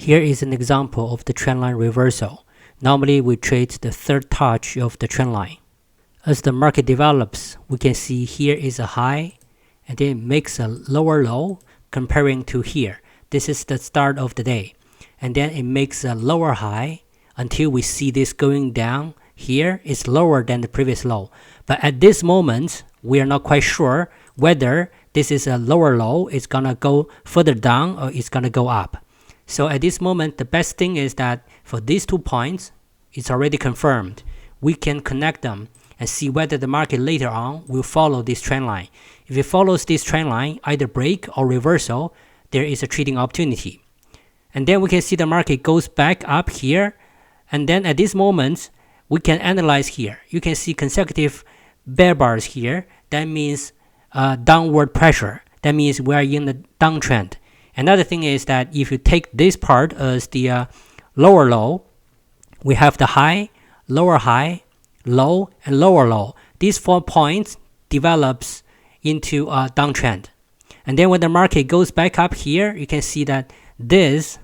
Here is an example of the trendline reversal. Normally we trade the third touch of the trendline. As the market develops, we can see here is a high and then it makes a lower low comparing to here. This is the start of the day. And then it makes a lower high until we see this going down. Here is lower than the previous low. But at this moment, we are not quite sure whether this is a lower low, it's gonna go further down or it's gonna go up. So at this moment, the best thing is that for these 2 points, it's already confirmed. We can connect them and see whether the market later on will follow this trend line. If it follows this trend line, either break or reversal, there is a trading opportunity. And then we can see the market goes back up here. And then at this moment, we can analyze here. You can see consecutive bear bars here. That means downward pressure. That means we are in the downtrend. Another thing is that if you take this part as the lower low, we have the high, low, and lower low. These 4 points develops into a downtrend. And then when the market goes back up here, you can see that this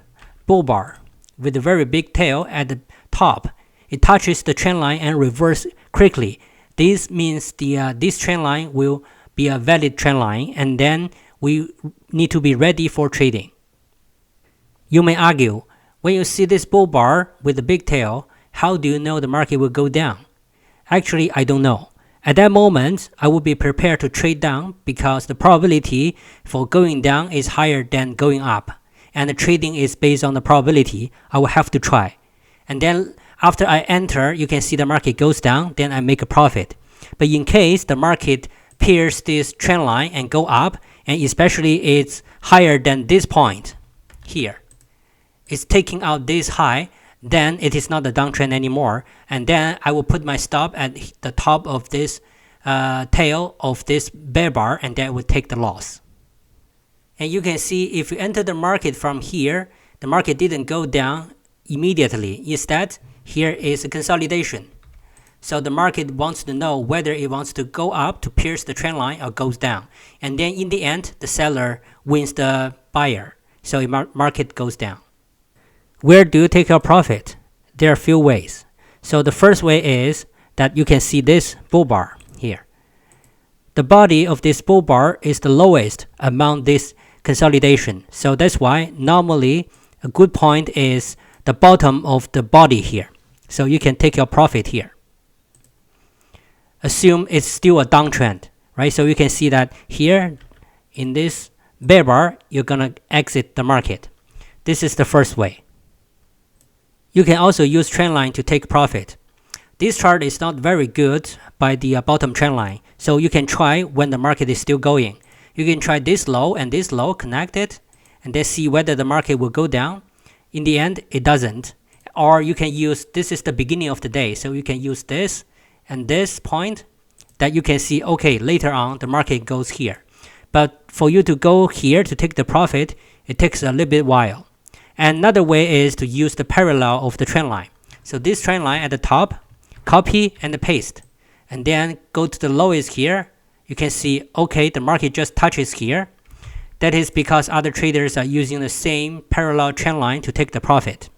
bull bar with a very big tail at the top, it touches the trend line and reverse quickly. This means this trend line will be a valid trend line, and then we need to be ready for trading. You may argue, when you see this bull bar with a big tail, how do you know the market will go down? Actually, I don't know. At that moment, I would be prepared to trade down because the probability for going down is higher than going up. And the trading is based on the probability. I will have to try. And then after I enter, you can see the market goes down, then I make a profit. But in case the market pierces this trend line and go up, and especially it's higher than this point here, it's taking out this high, then it is not a downtrend anymore. And then I will put my stop at the top of this tail of this bear bar, and then I will take the loss. And you can see if you enter the market from here, the market didn't go down immediately. Instead, here is a consolidation. So the market wants to know whether it wants to go up to pierce the trend line or goes down. And then in the end, the seller wins the buyer. So the market goes down. Where do you take your profit? There are a few ways. So the first way is that you can see this bull bar here. The body of this bull bar is the lowest among this consolidation. So that's why normally a good point is the bottom of the body here. So you can take your profit here. Assume it's still a downtrend, right? So you can see that here in this bear bar, you're gonna exit the market. This is the first way. You can also use trend line to take profit. This chart is not very good by the bottom trend line. So you can try when the market is still going. You can try this low and this low, connect it, and then see whether the market will go down. In the end, it doesn't. Or you can use, this is the beginning of the day. So you can use this and this point that you can see, okay, later on the market goes here. But for you to go here to take the profit, it takes a little bit while. And another way is to use the parallel of the trend line. So this trend line at the top, copy and paste. And then go to the lowest here. You can see, okay, the market just touches here. That is because other traders are using the same parallel trend line to take the profit.